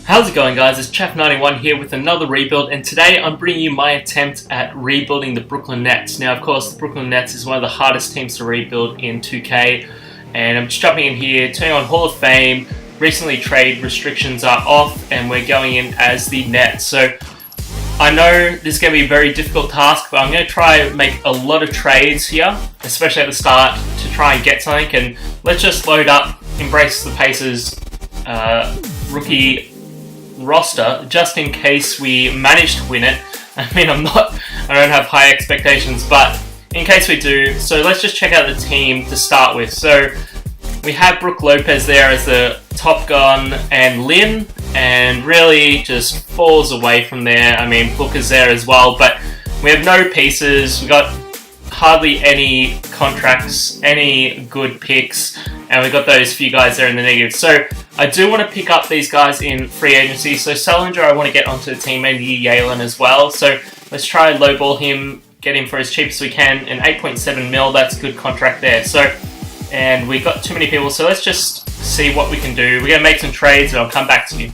How's it going, guys? It's Chaff91 here with another rebuild, and today I'm bringing you my attempt at rebuilding the Brooklyn Nets. Now, of course, the Brooklyn Nets is one of the hardest teams to rebuild in 2K, and I'm just jumping in here, turning on Hall of Fame. Recently, trade restrictions are off, and we're going in as the Nets. So, I know this is going to be a very difficult task, but I'm going to try and make a lot of trades here, especially at the start, to try and get something. And let's just load up Embrace the Pacers rookie roster, just in case we manage to win it. I mean, I don't have high expectations, but in case we do, so let's just check out the team to start with. So we have Brook Lopez there as the top gun, and Lin, and really just falls away from there. I mean, Booker's there as well, but we have no pieces. We got hardly any contracts, any good picks, and we got those few guys there in the negative. So I do want to pick up these guys in free agency. So Sullinger, I want to get onto the team, maybe Yalen as well. So let's try and lowball him, get him for as cheap as we can. An 8.7 mil, that's a good contract there. So, and we got too many people, so let's just see what we can do. We're going to make some trades, and I'll come back to you.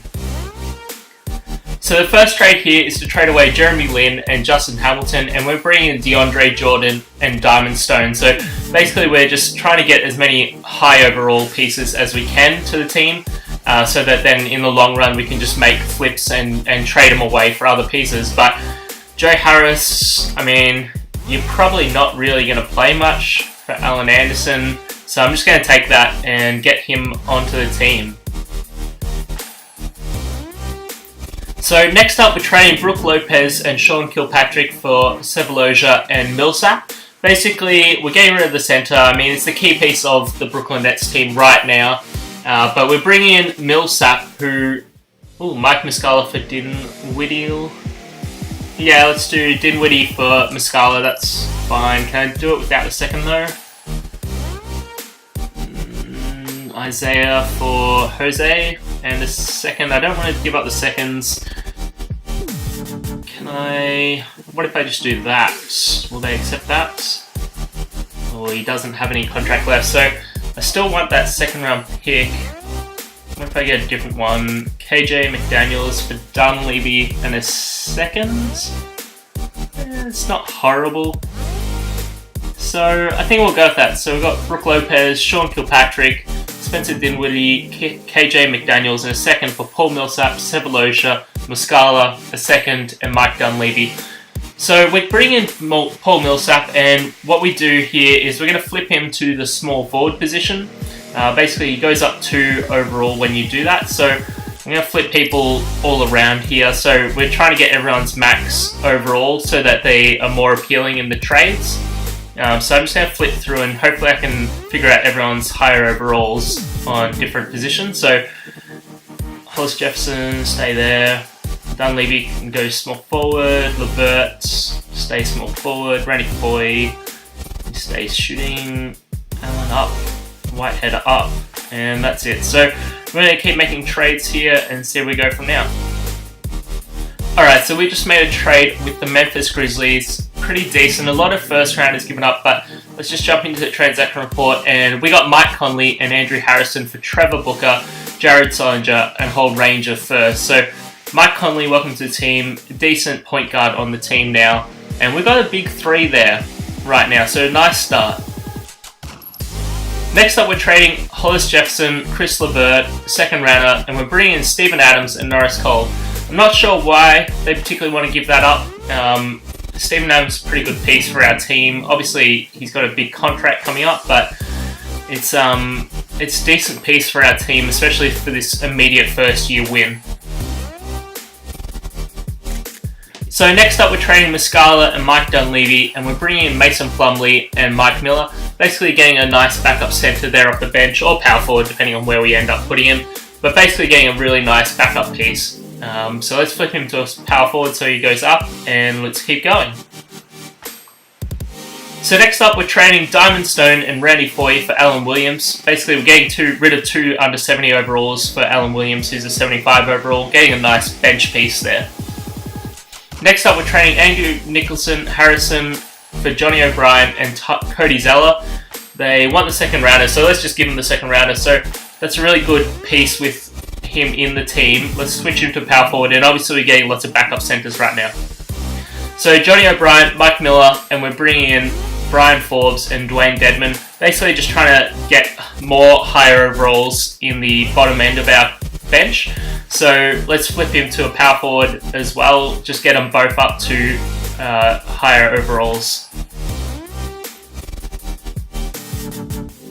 So the first trade here is to trade away Jeremy Lin and Justin Hamilton, and we're bringing in DeAndre Jordan and Diamond Stone. So basically we're just trying to get as many high overall pieces as we can to the team, so that then in the long run we can just make flips and trade them away for other pieces. But Joe Harris, I mean, you're probably not really going to play much for Alan Anderson, so I'm just going to take that and get him onto the team. So next up, we're trading Brook Lopez and Sean Kilpatrick for Sefolosha and Millsap. Basically, we're getting rid of the center. I mean, it's the key piece of the Brooklyn Nets team right now. But we're bringing in Millsap, who... Ooh, Mike Muscala for Dinwiddie. Yeah, let's do Dinwiddie for Muscala. That's fine. Can I do it without the second, though? Isaiah for Jose. And the second, I don't want to give up the seconds. What if I just do that? Will they accept that? Oh, he doesn't have any contract left, so I still want that second round pick. What if I get a different one? KJ McDaniels for Dunleavy and a second? It's not horrible. So I think we'll go with that. So we've got Brook Lopez, Sean Kilpatrick, Spencer Dinwiddie, KJ McDaniels, and a second for Paul Millsap, Sefolosha, Muscala, a second, and Mike Dunleavy. So we're bringing in Paul Millsap, and what we do here is we're going to flip him to the small forward position. Basically, he goes up 2 overall when you do that. So I'm going to flip people all around here. So we're trying to get everyone's max overall so that they are more appealing in the trades. So I'm just going to flip through, and hopefully I can figure out everyone's higher overalls on different positions. So Hollis Jefferson, stay there. Dunleavy can go small forward. Levert, stay small forward. Randy Foy, stay shooting. Allen up. Whitehead up. And that's it. So we're going to keep making trades here and see where we go from now. Alright, so we just made a trade with the Memphis Grizzlies. Pretty decent. A lot of first rounders given up, but let's just jump into the transaction report. And we got Mike Conley and Andrew Harrison for Trevor Booker, Jared Sullinger, and a whole range of first. So Mike Conley, welcome to the team. Decent point guard on the team now. And we've got a big 3 there right now, so nice start. Next up, we're trading Hollis Jefferson, Chris Levert, second rounder, and we're bringing in Steven Adams and Norris Cole. I'm not sure why they particularly want to give that up. Steven Adams is a pretty good piece for our team. Obviously, he's got a big contract coming up, but it's a decent piece for our team, especially for this immediate first-year win. So next up, we're trading Muscala and Mike Dunleavy, and we're bringing in Mason Plumlee and Mike Miller. Basically getting a nice backup center there off the bench, or power forward, depending on where we end up putting him. But basically getting a really nice backup piece. So let's flip him to a power forward so he goes up, and let's keep going. So next up, we're trading Diamond Stone and Randy Foy for Alan Williams. Basically, we're getting rid of 2 under 70 overalls for Alan Williams, who's a 75 overall, getting a nice bench piece there. Next up, we're trading Andrew Nicholson, Harrison for Johnny O'Brien and Cody Zeller. They want the second rounder, so let's just give them the second rounder. So that's a really good piece with him in the team. Let's switch him to power forward, and obviously we're getting lots of backup centres right now. So Johnny O'Brien, Mike Miller, and we're bringing in Brian Forbes and Dwayne Dedman. Basically just trying to get more higher overalls in the bottom end of our bench. So let's flip him to a power forward as well. Just get them both up to higher overalls.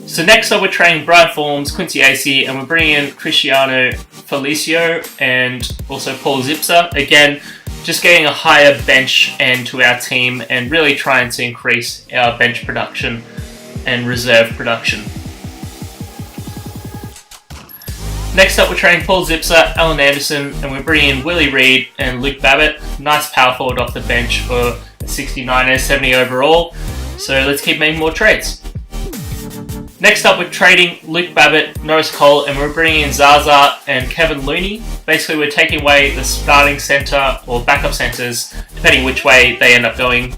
So next up we're trading Brian Forbes, Quincy Acey, and we're bringing in Cristiano Felicio and also Paul Zipser. Again, just getting a higher bench end to our team and really trying to increase our bench production and reserve production. Next up we're trading Paul Zipser, Alan Anderson, and we're bringing in Willie Reed and Luke Babbitt. Nice power forward off the bench for 69 70 overall. So let's keep making more trades. Next up, we're trading Luke Babbitt, Norris Cole, and we're bringing in Zaza and Kevin Looney. Basically, we're taking away the starting centre or backup centres, depending which way they end up going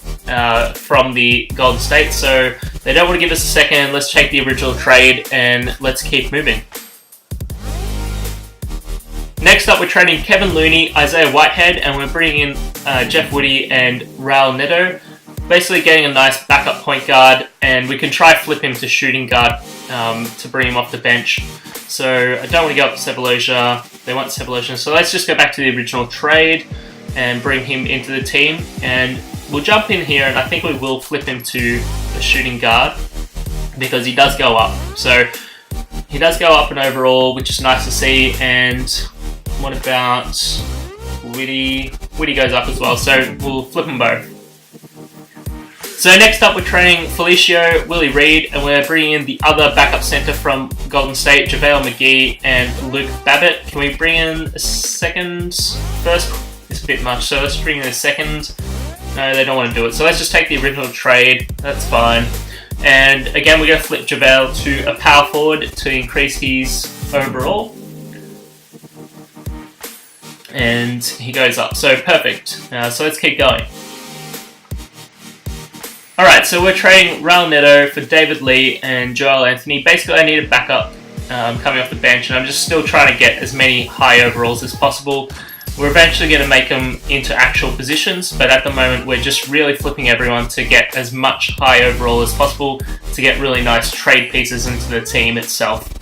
from the Golden State. So they don't want to give us a second. Let's take the original trade and let's keep moving. Next up, we're trading Kevin Looney, Isaiah Whitehead, and we're bringing in Jeff Woody and Raul Neto. Basically getting a nice backup point guard, and we can try flip him to shooting guard to bring him off the bench. So I don't want to go up to Sebalosha. They want Sebalosha. So let's just go back to the original trade and bring him into the team. And we'll jump in here, and I think we will flip him to a shooting guard because he does go up. So he does go up in overall, which is nice to see. And what about Whitty? Whitty goes up as well. So we'll flip them both. So next up we're trading Felicio, Willie Reed, and we're bringing in the other backup centre from Golden State, JaVale McGee and Luke Babbitt. Can we bring in a second? First, it's a bit much, so let's bring in a second. No, they don't want to do it. So let's just take the original trade. That's fine. And again, we're going to flip JaVale to a power forward to increase his overall. And he goes up. So perfect. So let's keep going. Alright, so we're trading Raul Neto for David Lee and Joel Anthony. Basically, I need a backup coming off the bench, and I'm just still trying to get as many high overalls as possible. We're eventually going to make them into actual positions, but at the moment we're just really flipping everyone to get as much high overall as possible to get really nice trade pieces into the team itself.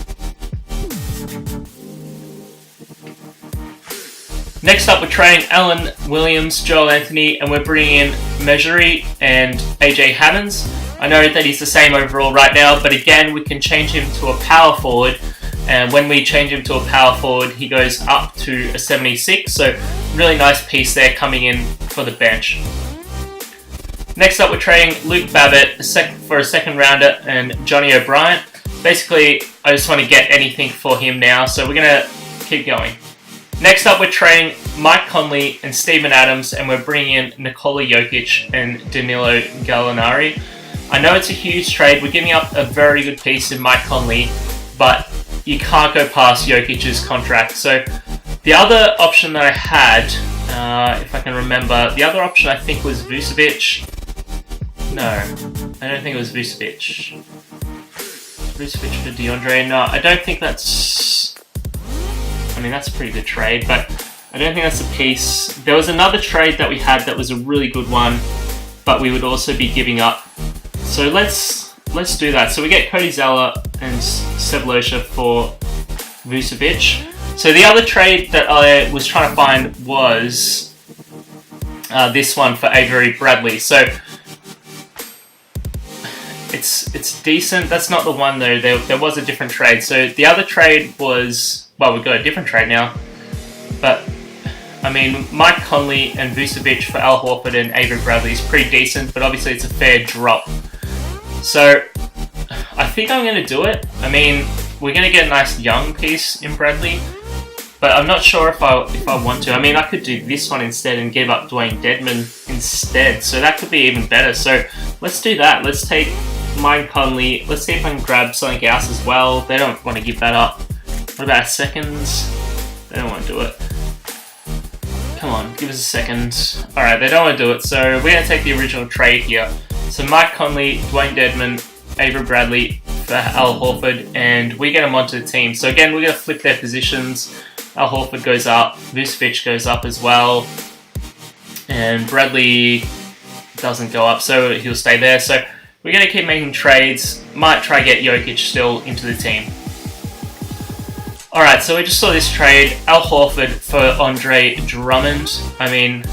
Next up, we're trading Alan Williams, Joel Anthony, and we're bringing in Mejri and AJ Hammonds. I know that he's the same overall right now, but again, we can change him to a power forward, and when we change him to a power forward, he goes up to a 76, so really nice piece there coming in for the bench. Next up, we're trading Luke Babbitt for a second rounder and Johnny O'Brien. Basically, I just want to get anything for him now, so we're going to keep going. Next up, we're trading Mike Conley and Steven Adams, and we're bringing in Nikola Jokic and Danilo Gallinari. I know it's a huge trade. We're giving up a very good piece in Mike Conley, but you can't go past Jokic's contract. So the other option that I had, if I can remember, the other option I think was Vucevic. No, I don't think it was Vucevic. Vucevic for DeAndre. No, I don't think that's... I mean, that's a pretty good trade, but I don't think that's the piece. There was another trade that we had that was a really good one, but we would also be giving up. So let's do that. So we get Cody Zeller and Sebalosha for Vucevic. So the other trade that I was trying to find was this one for Avery Bradley. So it's decent. That's not the one though. There was a different trade. So the other trade was... Well, we've got a different trade now, but I mean, Mike Conley and Vucevic for Al Horford and Avery Bradley is pretty decent, but obviously it's a fair drop. So I think I'm going to do it. I mean, we're going to get a nice young piece in Bradley, but I'm not sure if I want to. I mean, I could do this one instead and give up Dwayne Dedman instead, so that could be even better. So let's do that. Let's take Mike Conley. Let's see if I can grab something else as well. They don't want to give that up. What about seconds? They don't want to do it. Come on, give us a second. Alright, they don't want to do it, so we're going to take the original trade here. So Mike Conley, Dwayne Dedman, Avery Bradley for Al Horford, and we get them onto the team. So again, we're going to flip their positions. Al Horford goes up, Vucevic goes up as well, and Bradley doesn't go up, so he'll stay there. So we're going to keep making trades. Might try get Jokic still into the team. Alright, so we just saw this trade. Al Horford for Andre Drummond. I mean,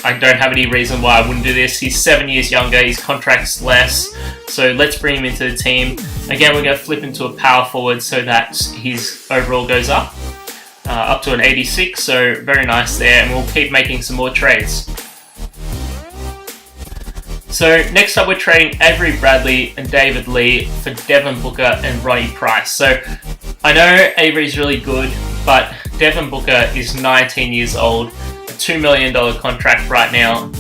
I don't have any reason why I wouldn't do this. He's 7 years younger, his contract's less, so let's bring him into the team. Again, we're going to flip into a power forward so that his overall goes up to an 86, so very nice there, and we'll keep making some more trades. So next up we're trading Avery Bradley and David Lee for Devin Booker and Ronnie Price. So I know Avery's really good, but Devin Booker is 19 years old, a $2 million contract right now.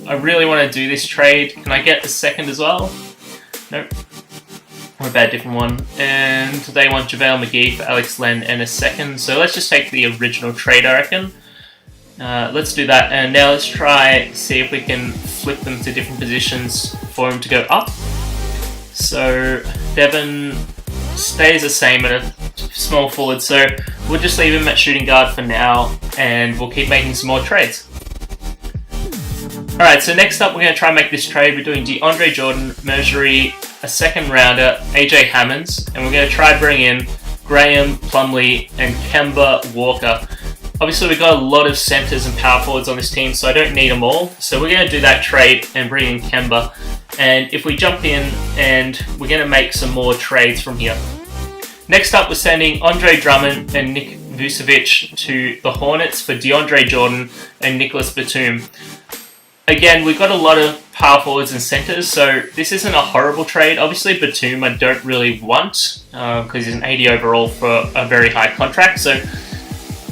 I really want to do this trade. Can I get a second as well? Nope. What about a different one? And they want JaVale McGee for Alex Len and a second. So let's just take the original trade, I reckon. Let's do that, and now let's try see if we can flip them to different positions for him to go up. So Devin stays the same at a small forward, so we'll just leave him at shooting guard for now, and we'll keep making some more trades. Alright, so next up we're going to try and make this trade. We're doing DeAndre Jordan, Mercury, a second rounder, AJ Hammonds, and we're going to try bring in Graham Plumlee and Kemba Walker. Obviously, we've got a lot of centers and power forwards on this team, so I don't need them all. So we're going to do that trade and bring in Kemba. And if we jump in, and we're going to make some more trades from here. Next up, we're sending Andre Drummond and Nick Vucevic to the Hornets for DeAndre Jordan and Nicholas Batum. Again, we've got a lot of power forwards and centers, so this isn't a horrible trade. Obviously, Batum I don't really want, because he's an 80 overall for a very high contract. So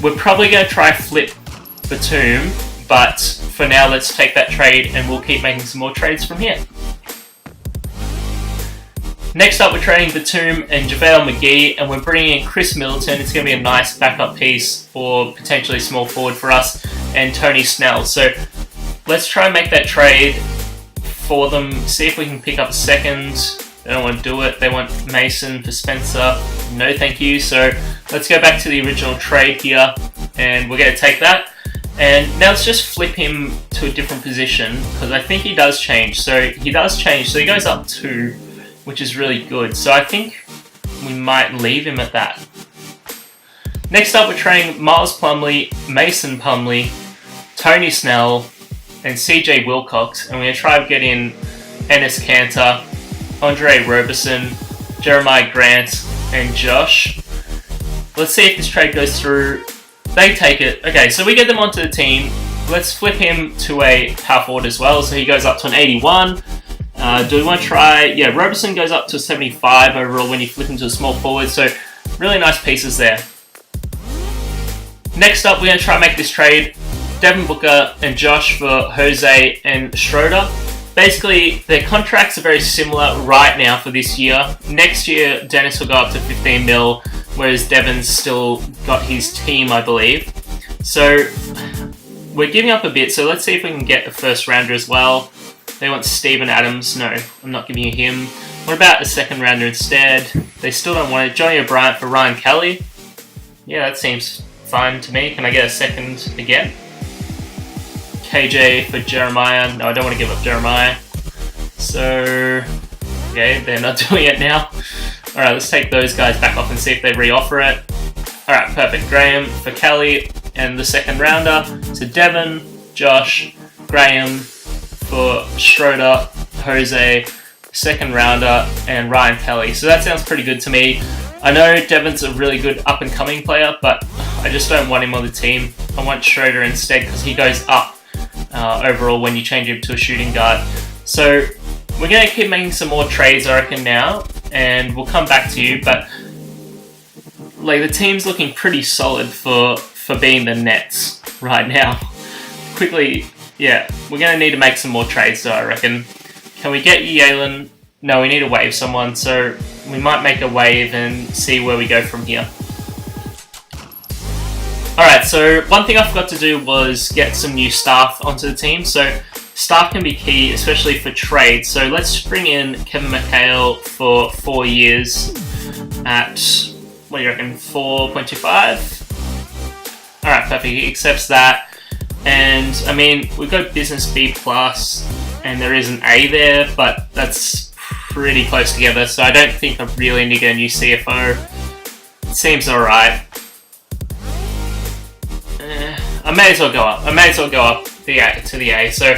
we're probably going to try flip Batum, but for now let's take that trade and we'll keep making some more trades from here. Next up we're trading Batum and JaVale McGee, and we're bringing in Chris Middleton. It's going to be a nice backup piece for potentially small forward for us, and Tony Snell. So let's try and make that trade for them, see if we can pick up a second. They don't want to do it. They want Mason for Spencer. No thank you. So let's go back to the original trade here, and we're going to take that. And now let's just flip him to a different position, because I think he does change. So he does change. So he goes up 2, which is really good. So I think we might leave him at that. Next up, we're trading Miles Plumlee, Mason Plumlee, Tony Snell, and CJ Wilcox. And we're going to try to get in Enes Kanter, Andre Roberson, Jeremiah Grant, and Josh. Let's see if this trade goes through. They take it. Okay, so we get them onto the team. Let's flip him to a power forward as well. So he goes up to an 81. Do we want to try? Yeah, Roberson goes up to a 75 overall when you flip him to a small forward. So really nice pieces there. Next up, we're going to try and make this trade. Devin Booker and Josh for Jose and Schroeder. Basically, their contracts are very similar right now for this year. Next year, Dennis will go up to 15 mil, whereas Devin's still got his team, I believe. So we're giving up a bit, so let's see if we can get a first rounder as well. They want Steven Adams. No, I'm not giving you him. What about a second rounder instead? They still don't want it. Johnny O'Bryant for Ryan Kelly. Yeah, that seems fine to me. Can I get a second again? KJ for Jeremiah. No, I don't want to give up Jeremiah. So, okay, they're not doing it now. Alright, let's take those guys back off and see if they re-offer it. Alright, perfect. Graham for Kelly and the second rounder. So Devin, Josh, Graham for Schroeder, Jose, second rounder, and Ryan Kelly. So that sounds pretty good to me. I know Devin's a really good up-and-coming player, but I just don't want him on the team. I want Schroeder instead because he goes up overall when you change him to a shooting guard. So we're going to keep making some more trades, I reckon, now, and we'll come back to you. But like, the team's looking pretty solid for being the Nets right now. Quickly, yeah, we're going to need to make some more trades, though, I reckon. Can we get Yalen? No, we need to waive someone, so we might make a wave and see where we go from here. Alright, so one thing I forgot to do was get some new staff onto the team. So staff can be key, especially for trades. So let's bring in Kevin McHale for 4 years at, what do you reckon, 4.25? Alright, perfect. He accepts that. And, I mean, we've got business B+, and there is an A there, but that's pretty close together, so I don't think I really need to get a new CFO. It seems alright. I may as well go up. To the A. So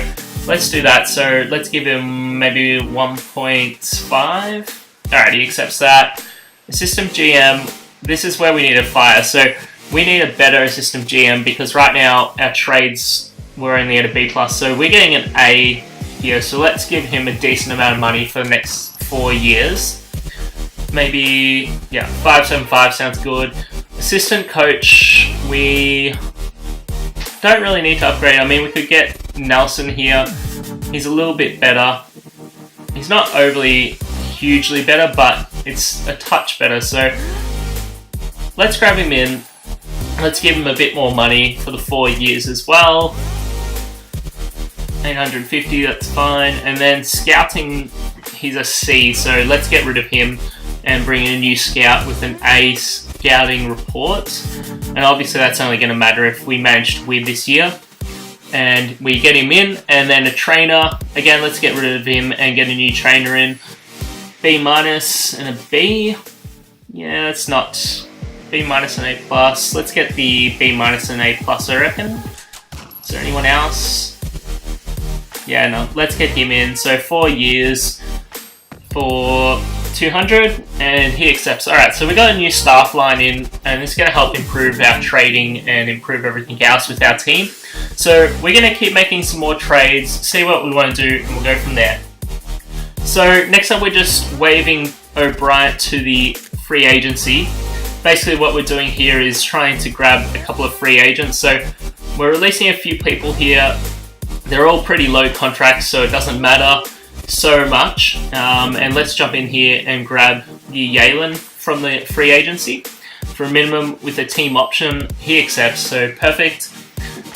let's do that. So let's give him maybe 1.5. Alright, he accepts that. Assistant GM, this is where we need a fire. So we need a better assistant GM because right now our trades we're only at a B+. So we're getting an A here. So let's give him a decent amount of money for the next 4 years. Maybe, yeah, 575 sounds good. Assistant coach, we don't really need to upgrade. I mean, we could get Nelson here. He's a little bit better. He's not overly hugely better, but it's a touch better. So let's grab him in. Let's give him a bit more money for the 4 years as well. 850, that's fine. And then scouting, he's a C, so let's get rid of him and bring in a new scout with an A scouting report. And obviously that's only going to matter if we manage to win this year. And we get him in, and then a trainer. Again, let's get rid of him and get a new trainer in. B- and a B. Yeah, it's not B- and A+. Let's get the B- and A+, I reckon. Is there anyone else? Yeah, no, let's get him in. So 4 years for 200, and he accepts. Alright, so we got a new staff line in, and it's going to help improve our trading and improve everything else with our team. So we're going to keep making some more trades, see what we want to do, and we'll go from there. So next up, we're just waving O'Brien to the free agency. Basically what we're doing here is trying to grab a couple of free agents. So we're releasing a few people here. They're all pretty low contracts, so it doesn't matter so much. And let's jump in here and grab the Yalen from the free agency for a minimum with a team option. He accepts, so perfect.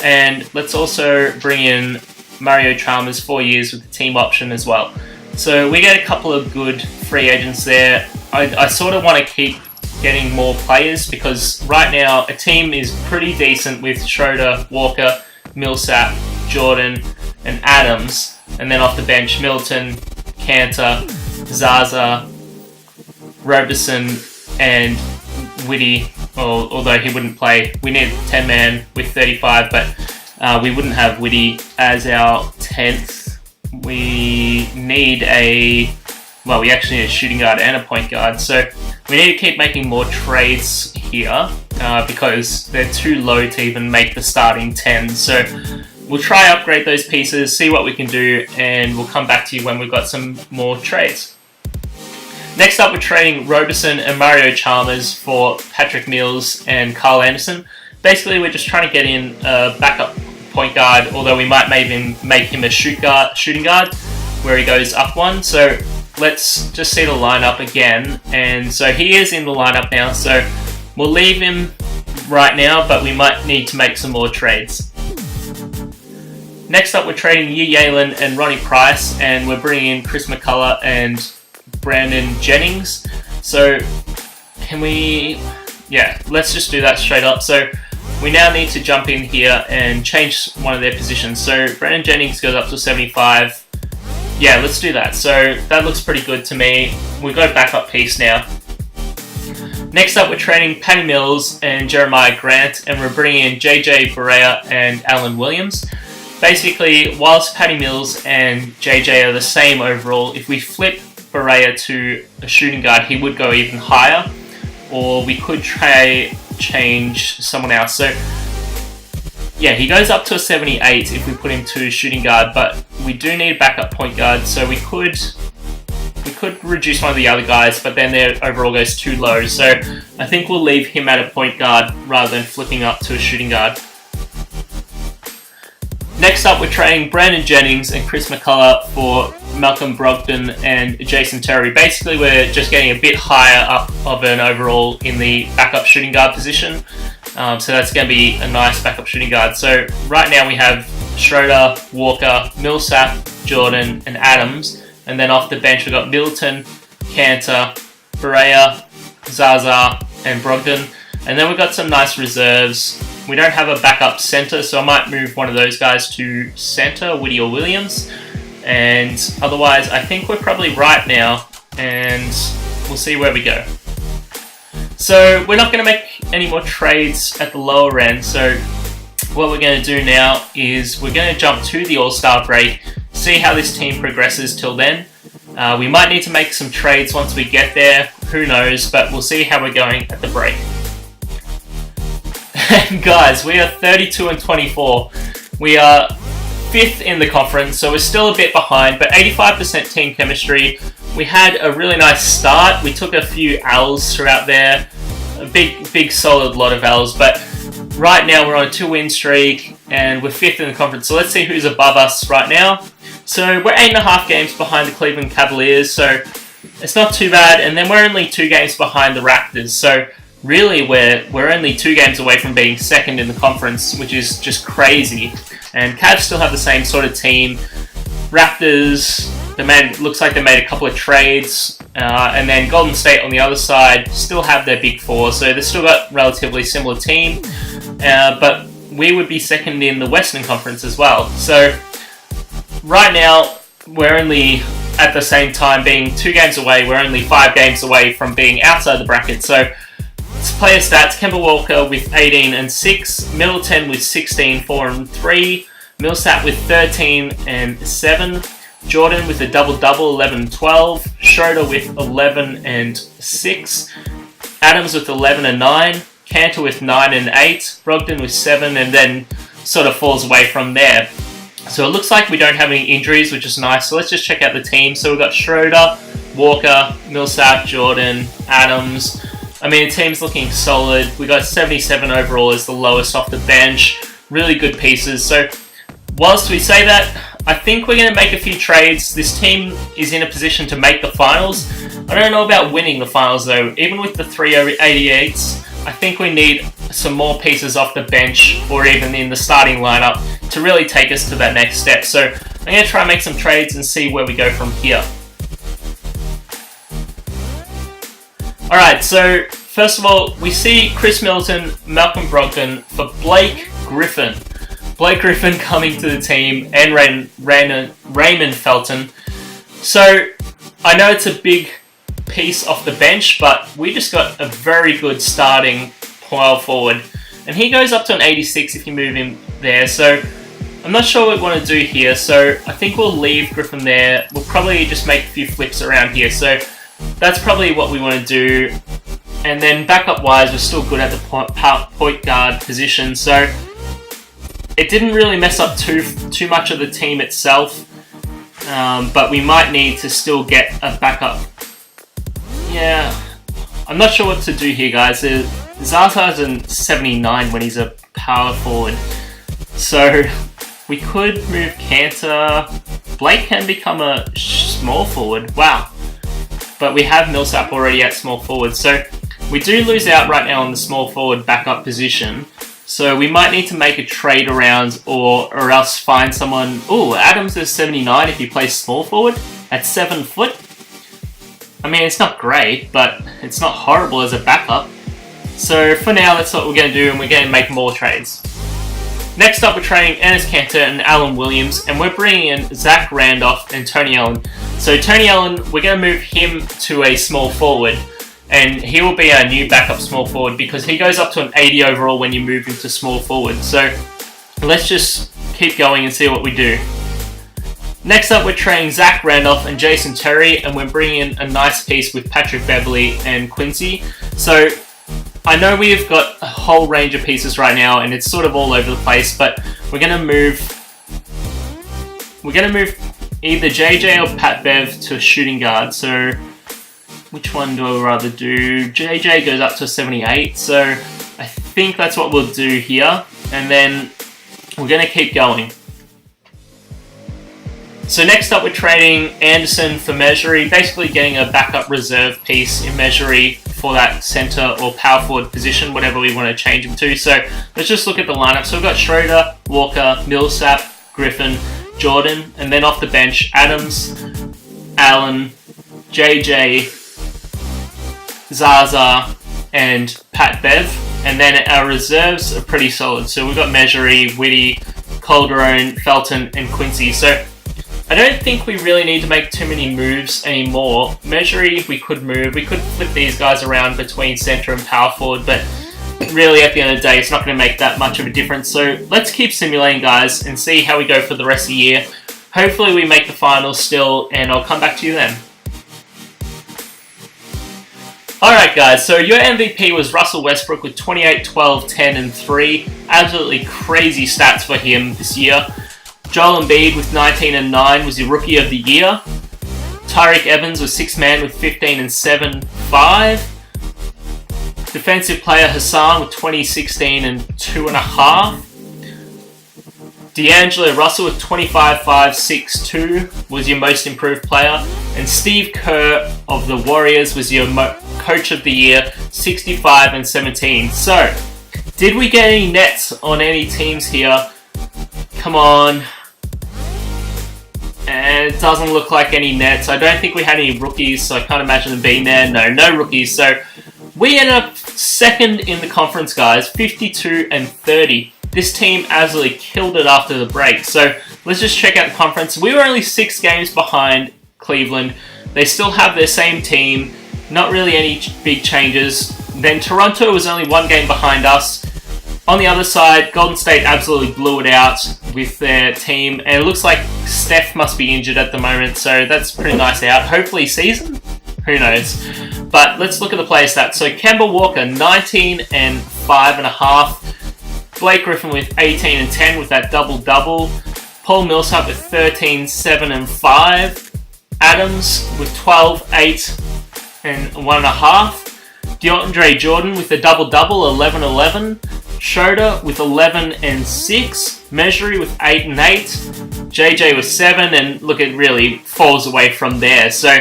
And let's also bring in Mario Chalmers, 4 years with a team option as well. So we get a couple of good free agents there. I sort of want to keep getting more players because right now a team is pretty decent with Schroeder, Walker, Millsap, Jordan, and Adams, and then off the bench, Milton, Cantor, Zaza, Roberson, and Whitty. Although he wouldn't play, we need a 10-man with 35, but we wouldn't have Whitty as our 10th. We need we actually need a shooting guard and a point guard, so we need to keep making more trades here because they're too low to even make the starting 10. So we'll try upgrade those pieces, see what we can do, and we'll come back to you when we've got some more trades. Next up, we're trading Roberson and Mario Chalmers for Patrick Mills and Carl Anderson. Basically, we're just trying to get in a backup point guard, although we might maybe make him a shooting guard, where he goes up one. So let's just see the lineup again. And so he is in the lineup now, so we'll leave him right now, but we might need to make some more trades. Next up, we're trading Yalen and Ronnie Price, and we're bringing in Chris McCullough and Brandon Jennings. So let's just do that straight up. So we now need to jump in here and change one of their positions. So Brandon Jennings goes up to 75. Yeah, let's do that. So that looks pretty good to me. We've got a backup piece now. Next up, we're trading Patty Mills and Jeremiah Grant, and we're bringing in JJ Barea and Alan Williams. Basically, whilst Patty Mills and JJ are the same overall, if we flip Barea to a shooting guard, he would go even higher, or we could change someone else. So yeah, he goes up to a 78 if we put him to a shooting guard, but we do need a backup point guard, so we could reduce one of the other guys, but then their overall goes too low. So I think we'll leave him at a point guard rather than flipping up to a shooting guard. Next up, we're trading Brandon Jennings and Chris McCullough for Malcolm Brogdon and Jason Terry. Basically, we're just getting a bit higher up of an overall in the backup shooting guard position. So that's going to be a nice backup shooting guard. So right now we have Schroeder, Walker, Millsap, Jordan, and Adams. And then off the bench we've got Middleton, Cantor, Barea, Zaza, and Brogdon. And then we've got some nice reserves. we don't have a backup center, so I might move one of those guys to center, Whitty or Williams. And otherwise, I think we're probably right now, and we'll see where we go. So we're not going to make any more trades at the lower end, so what we're going to do now is we're going to jump to the All-Star break, see how this team progresses till then. We might need to make some trades once we get there, who knows, but we'll see how we're going at the break. Guys, we are 32 and 24. We are 5th in the conference, so we're still a bit behind, but 85% team chemistry. We had a really nice start. We took a few L's throughout there, a big solid lot of L's, but right now we're on a 2-win streak and we're 5th in the conference, so let's see who's above us right now. So we're 8.5 games behind the Cleveland Cavaliers, so it's not too bad, and then we're only 2 games behind the Raptors, so really we're only 2 games away from being 2nd in the conference, which is just crazy. And Cavs still have the same sort of team. Raptors, looks like they made a couple of trades, and then Golden State on the other side still have their big 4, so they've still got a relatively similar team, but we would be 2nd in the Western Conference as well. So right now we're only, at the same time being 2 games away, we're only 5 games away from being outside the bracket. So player stats: Kemba Walker with 18 and 6, Middleton with 16, 4 and 3, Millsap with 13 and 7, Jordan with a double-double, 11 and 12, Schroeder with 11 and 6, Adams with 11 and 9, Cantor with 9 and 8, Brogdon with 7, and then sort of falls away from there. So it looks like we don't have any injuries, which is nice. So let's just check out the team. So we've got Schroeder, Walker, Millsap, Jordan, Adams. I mean, the team's looking solid. We got 77 overall as the lowest off the bench. Really good pieces. So whilst we say that, I think we're going to make a few trades. This team is in a position to make the finals. I don't know about winning the finals though. Even with the 388s, I think we need some more pieces off the bench or even in the starting lineup to really take us to that next step. So I'm going to try and make some trades and see where we go from here. Alright, so first of all, we see Chris Middleton, Malcolm Brogdon for Blake Griffin. Blake Griffin coming to the team, and Raymond Felton. So I know it's a big piece off the bench, but we just got a very good starting power forward. And he goes up to an 86 if you move him there. So I'm not sure what we want to do here. So I think we'll leave Griffin there. We'll probably just make a few flips around here. So that's probably what we want to do. And then backup wise, we're still good at the point guard position. So it didn't really mess up too much of the team itself. But we might need to still get a backup. Yeah, I'm not sure what to do here, guys. Zaza's in 79 when he's a power forward. So we could move Cantor. Blake can become a small forward. Wow. But we have Millsap already at small forward. So we do lose out right now on the small forward backup position. So we might need to make a trade around or else find someone. Oh, Adams is 79 if he plays small forward at 7 foot. I mean, it's not great, but it's not horrible as a backup. So for now, that's what we're going to do, and we're going to make more trades. Next up, we're trading Enes Kanter and Alan Williams, and we're bringing in Zach Randolph and Tony Allen. So Tony Allen, we're going to move him to a small forward, and he will be our new backup small forward because he goes up to an 80 overall when you move him to small forward. So let's just keep going and see what we do. Next up, we're trading Zach Randolph and Jason Terry, and we're bringing in a nice piece with Patrick Beverley and Quincy. So I know we've got a whole range of pieces right now, and it's sort of all over the place, but we're gonna move either JJ or Pat Bev to a shooting guard. So which one do I rather do? JJ goes up to 78, so I think that's what we'll do here, and then we're gonna keep going. So next up, we're trading Anderson for Measury, basically getting a backup reserve piece in Measury for that center or power forward position, whatever we want to change him to. So let's just look at the lineup. So we've got Schroeder, Walker, Millsap, Griffin, Jordan, and then off the bench, Adams, Allen, JJ, Zaza, and Pat Bev. And then our reserves are pretty solid. So we've got Measuri, Whitty, Calderon, Felton, and Quincy. So I don't think we really need to make too many moves anymore. Measuri, we could move. We could flip these guys around between centre and power forward, but really at the end of the day, it's not going to make that much of a difference. So let's keep simulating, guys, and see how we go for the rest of the year. Hopefully we make the finals still, and I'll come back to you then. Alright guys, so your MVP was Russell Westbrook with 28, 12, 10 and 3. Absolutely crazy stats for him this year. Joel Embiid with 19 and 9 was your Rookie of the Year. Tyreke Evans was 6th man with 15 and 7, 5. Defensive Player Hassan with 20, 16 and 2.5. D'Angelo Russell with 25, 5, 6, 2 was your Most Improved Player. And Steve Kerr of the Warriors was your Coach of the Year, 65 and 17. So, did we get any nets on any teams here? Come on. And it doesn't look like any nets. I don't think we had any rookies, so I can't imagine them being there. No rookies. So, we ended up second in the conference, guys, 52 and 30. This team absolutely killed it after the break. So let's just check out the conference. We were only 6 games behind Cleveland. They still have their same team. Not really any big changes. Then Toronto was only 1 game behind us. On the other side, Golden State absolutely blew it out with their team. And it looks like Steph must be injured at the moment. So that's pretty nice out. Hopefully season? Who knows? But let's look at the player stats. So Kemba Walker, 19 and 5.5. Blake Griffin with 18 and 10 with that double-double. Paul Millsap with 13, 7 and 5. Adams with 12, 8 and 1.5. DeAndre Jordan with a double-double, 11, 11. Schroeder with 11 and 6. Measuri with 8 and 8. JJ with 7, and look, it really falls away from there. So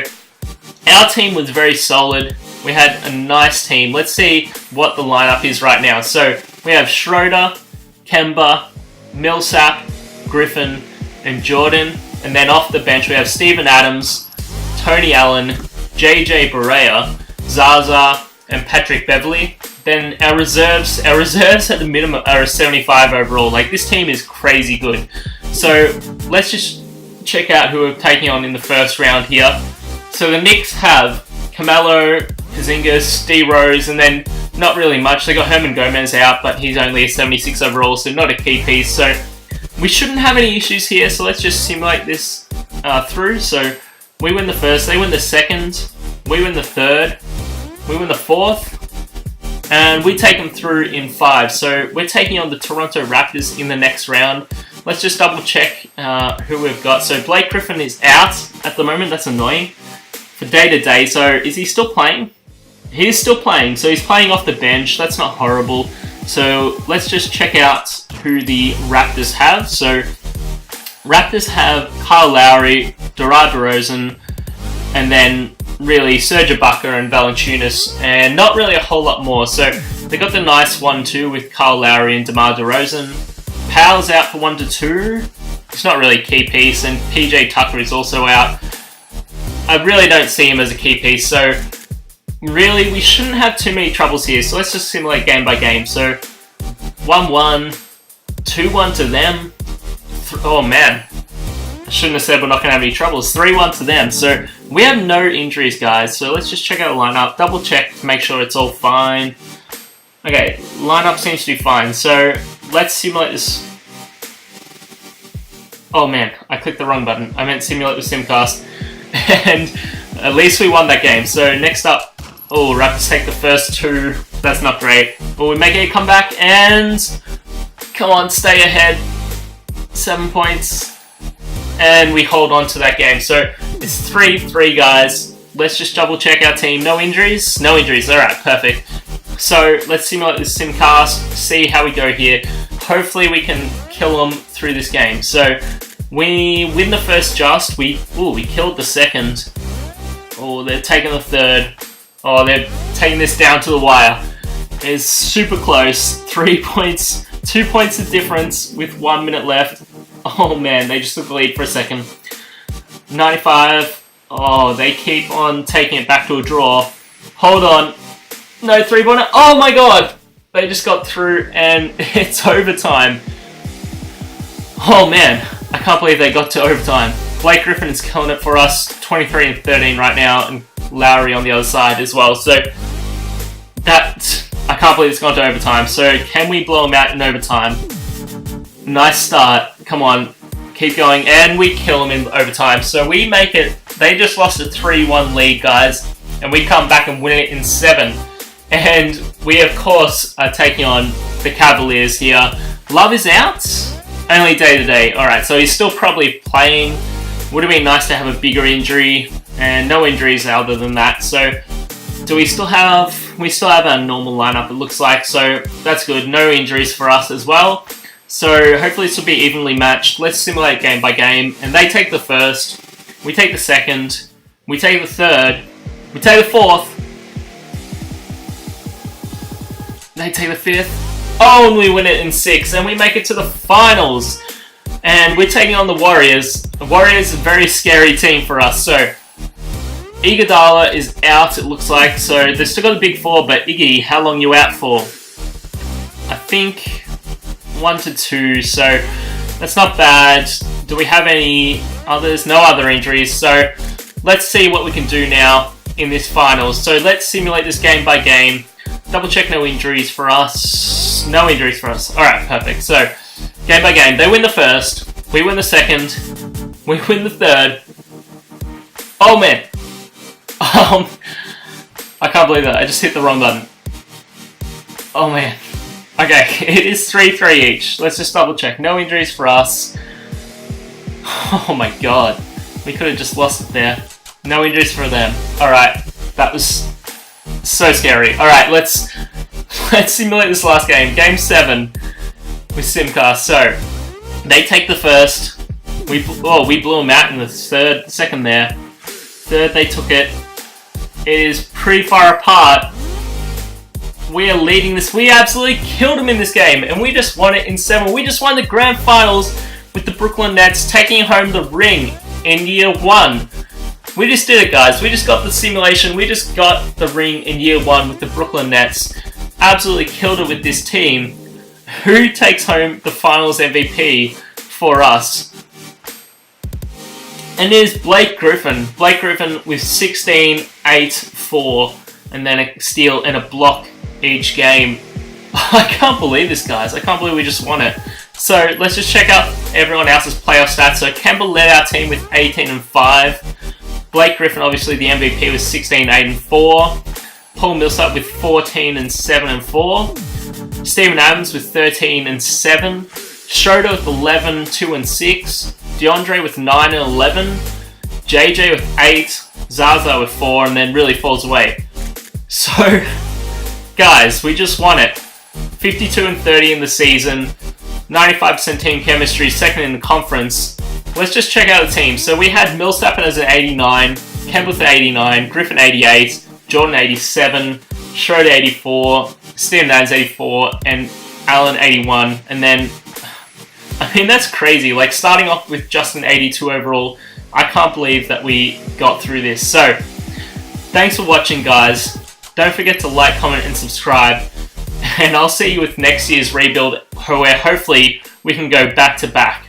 our team was very solid. We had a nice team. Let's see what the lineup is right now. So we have Schroeder, Kemba, Millsap, Griffin, and Jordan. And then off the bench we have Steven Adams, Tony Allen, JJ Barea, Zaza, and Patrick Beverley. Then our reserves at the minimum are a 75 overall. Like, this team is crazy good. So let's just check out who we're taking on in the first round here. So the Knicks have Carmelo, Porzingis, D Rose, and then not really much. They got Herman Gomez out, but he's only a 76 overall, so not a key piece. So we shouldn't have any issues here. So let's just simulate this through. So we win the first, they win the second, we win the third, we win the fourth, and we take them through in 5. So we're taking on the Toronto Raptors in the next round. Let's just double check who we've got. So Blake Griffin is out at the moment. That's annoying. For day-to-day, so is he still playing? He is still playing, so he's playing off the bench. That's not horrible. So let's just check out who the Raptors have. So Raptors have Kyle Lowry, DeMar DeRozan, and then really Serge Ibaka and Valanciunas, and not really a whole lot more. So they got the nice 1-2 with Kyle Lowry and DeMar DeRozan. Powell's out for 1 to 2. It's not really a key piece, and PJ Tucker is also out. I really don't see him as a key piece, so really we shouldn't have too many troubles here. So let's just simulate game by game. So 1-1, 2-1 to them. Oh man, I shouldn't have said we're not going to have any troubles. 3-1 to them. So we have no injuries, guys. So let's just check out the lineup, double check to make sure it's all fine. Okay, lineup seems to be fine. So let's simulate this. Oh man, I clicked the wrong button. I meant simulate with Simcast. And at least we won that game. So next up, Raptors take the first 2. That's not great. But we make a comeback and come on, stay ahead. 7 points. And we hold on to that game. So it's 3-3, guys. Let's just double check our team. No injuries? No injuries. Alright, perfect. So let's simulate this Simcast, see how we go here. Hopefully we can kill them through this game. So we win the first just. We killed the second. Oh, they're taking the third. Oh, they're taking this down to the wire. It's super close. 3 points. 2 points of difference with 1 minute left. Oh man, they just took the lead for a second. 95. Oh, they keep on taking it back to a draw. Hold on. No 3-pointer. Oh my god! They just got through, and it's overtime. Oh man, I can't believe they got to overtime. Blake Griffin is killing it for us, 23 and 13 right now, and Lowry on the other side as well. So I can't believe it's gone to overtime. So can we blow them out in overtime? Nice start. Come on, keep going, and we kill them in overtime. So we make it. They just lost a 3-1 lead, guys, and we come back and win it in 7. And we, of course, are taking on the Cavaliers here. Love is out. Only day-to-day. Alright, so he's still probably playing. Would have been nice to have a bigger injury. And no injuries other than that. So, do we still have... We still have our normal lineup, it looks like. So, that's good. No injuries for us as well. So, hopefully this will be evenly matched. Let's simulate game by game. And they take the first. We take the second. We take the third. We take the fourth. They take the fifth. Oh, and we win it in 6, and we make it to the finals. And we're taking on the Warriors. The Warriors are a very scary team for us. So, Iguodala is out, it looks like. So, they've still got a big 4, but Iggy, how long you out for? I think 1 to 2, so that's not bad. Do we have any others? No other injuries. So, let's see what we can do now in this finals. So, let's simulate this game by game. Double check no injuries for us. No injuries for us. Alright, perfect. So, game by game. They win the first. We win the second. We win the third. Oh, man. I can't believe that. I just hit the wrong button. Oh, man. Okay, it is 3-3 each. Let's just double check. No injuries for us. Oh, my God. We could have just lost it there. No injuries for them. Alright. That was... so scary. Alright, let's simulate this last game. Game 7 with Simcast. So, they take the first. We blew them out in the second there. Third, they took it. It is pretty far apart. We are leading this. We absolutely killed them in this game, and we just won it in 7. We just won the grand finals with the Brooklyn Nets, taking home the ring in year 1. We just did it, guys. We just got the simulation. We just got the ring in year 1 with the Brooklyn Nets. Absolutely killed it with this team. Who takes home the finals MVP for us? And it is Blake Griffin. Blake Griffin with 16, 8, 4, and then a steal and a block each game. I can't believe this, guys. I can't believe we just won it. So let's just check out everyone else's playoff stats. So Kemba led our team with 18 and 5. Blake Griffin, obviously the MVP, was 16, 8 and 4. Paul Millsap with 14 and 7 and 4. Steven Adams with 13 and 7. Schroeder with 11, 2 and 6. DeAndre with 9 and 11. JJ with 8. Zaza with 4, and then really falls away. So, guys, we just won it. 52 and 30 in the season. 95% team chemistry, second in the conference. Let's just check out the team. So we had Millsap as an 89, Kemba with 89, Griffin 88, Jordan 87, Schroeder 84, Steven Adams 84, and Allen 81. And then, I mean, that's crazy. Like, starting off with just an 82 overall, I can't believe that we got through this. So, thanks for watching, guys. Don't forget to like, comment, and subscribe. And I'll see you with next year's rebuild, where hopefully we can go back to back.